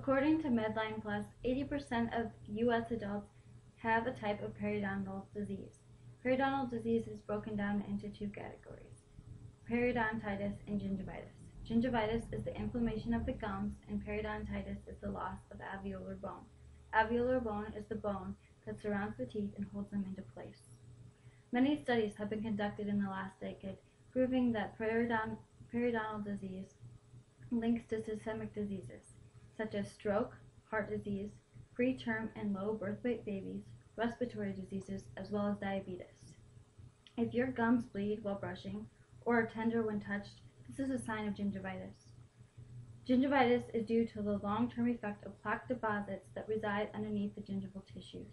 According to Medline Plus, 80% of U.S. adults have a type of periodontal disease. Periodontal disease is broken down into two categories: periodontitis and gingivitis. Gingivitis is the inflammation of the gums, and periodontitis is the loss of alveolar bone. Alveolar bone is the bone that surrounds the teeth and holds them into place. Many studies have been conducted in the last decade proving that periodontal disease links to systemic diseases such as stroke, heart disease, preterm and low birth weight babies, respiratory diseases, as well as diabetes. If your gums bleed while brushing or are tender when touched, this is a sign of gingivitis. Gingivitis is due to the long-term effect of plaque deposits that reside underneath the gingival tissues.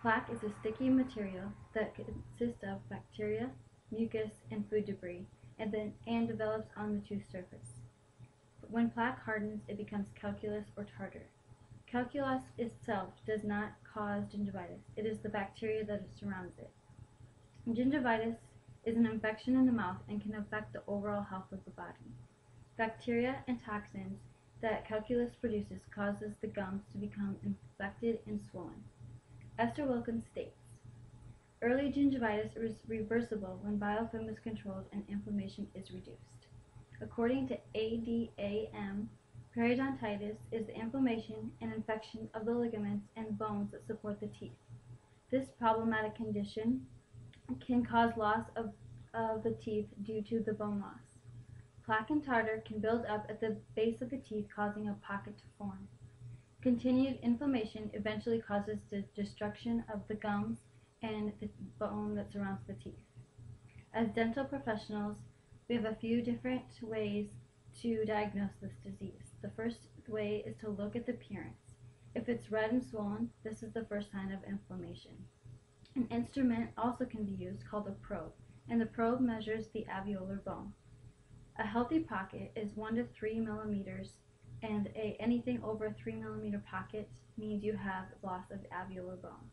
Plaque is a sticky material that consists of bacteria, mucus, and food debris, and develops on the tooth surface. When plaque hardens, it becomes calculus or tartar. Calculus itself does not cause gingivitis. It is the bacteria that surrounds it. Gingivitis is an infection in the mouth and can affect the overall health of the body. Bacteria and toxins that calculus produces causes the gums to become infected and swollen. Esther Wilkins states, early gingivitis is reversible when biofilm is controlled and inflammation is reduced. According to ADAM, periodontitis is the inflammation and infection of the ligaments and bones that support the teeth. This problematic condition can cause loss of the teeth due to the bone loss. Plaque and tartar can build up at the base of the teeth, causing a pocket to form. Continued inflammation eventually causes the destruction of the gums and the bone that surrounds the teeth. As dental professionals, we have a few different ways to diagnose this disease. The first way is to look at the appearance. If it's red and swollen, this is the first sign of inflammation. An instrument also can be used called a probe, and the probe measures the alveolar bone. A healthy pocket is 1 to 3 millimeters, and anything over a 3 millimeter pocket means you have loss of alveolar bone.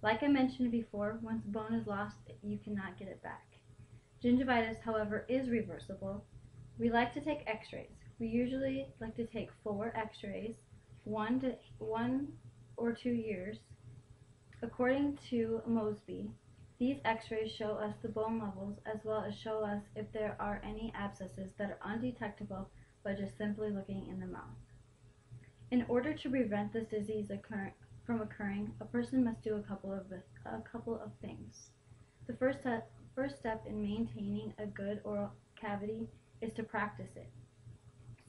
Like I mentioned before, once bone is lost, you cannot get it back. Gingivitis, however, is reversible. We like to take x-rays. We usually like to take 4 x-rays, 1 or 2 years. According to Mosby, these x-rays show us the bone levels as well as show us if there are any abscesses that are undetectable by just simply looking in the mouth. In order to prevent this disease from occurring, a person must do a couple of things. The first step in maintaining a good oral cavity is to practice it.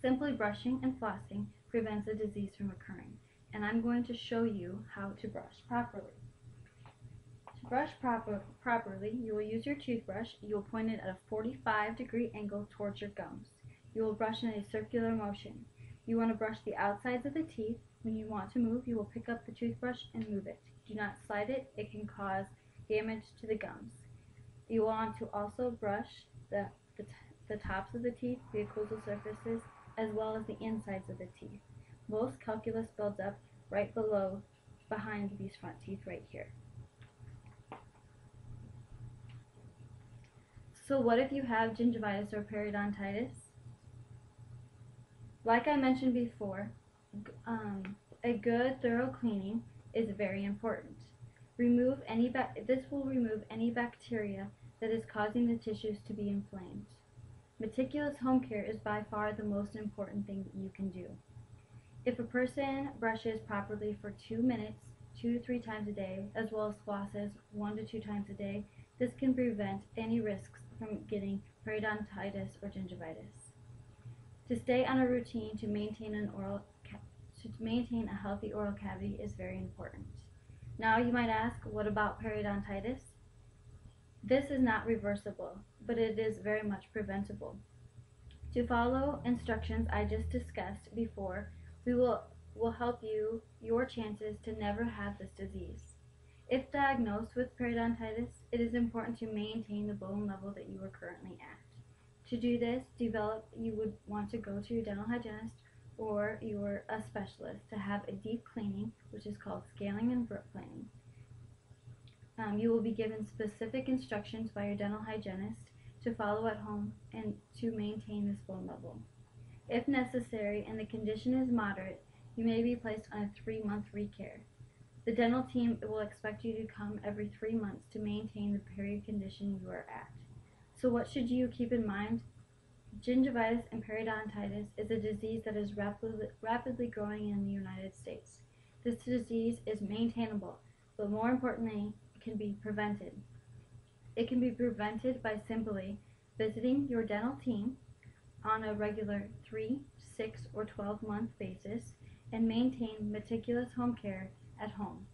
Simply brushing and flossing prevents the disease from occurring, and I'm going to show you how to brush properly. To brush properly, you will use your toothbrush. You will point it at a 45-degree angle towards your gums. You will brush in a circular motion. You want to brush the outsides of the teeth. When you want to move, you will pick up the toothbrush and move it. Do not slide it. It can cause damage to the gums. You want to also brush the tops of the teeth, the occlusal surfaces, as well as the insides of the teeth. Most calculus builds up right behind these front teeth right here. So what if you have gingivitis or periodontitis? Like I mentioned before, a good thorough cleaning is very important. This will remove any bacteria that is causing the tissues to be inflamed. Meticulous home care is by far the most important thing that you can do. If a person brushes properly for 2 minutes, 2 to 3 times a day, as well as flosses 1 to 2 times a day, this can prevent any risks from getting periodontitis or gingivitis. To stay on a routine to maintain a healthy oral cavity is very important. Now you might ask, what about periodontitis? This is not reversible, but it is very much preventable. To follow instructions I just discussed before, we will help your chances to never have this disease. If diagnosed with periodontitis, it is important to maintain the bone level that you are currently at. To do this, you would want to go to your dental hygienist or a specialist to have a deep cleaning, which is called scaling and root planing. You will be given specific instructions by your dental hygienist to follow at home and to maintain this bone level. If necessary and the condition is moderate, you may be placed on a 3-month recare. The dental team will expect you to come every 3 months to maintain the period condition you are at. So what should you keep in mind? Gingivitis and periodontitis is a disease that is rapidly growing in the United States. This disease is maintainable, but more importantly, it can be prevented. It can be prevented by simply visiting your dental team on a regular 3, 6, or 12-month basis and maintain meticulous home care at home.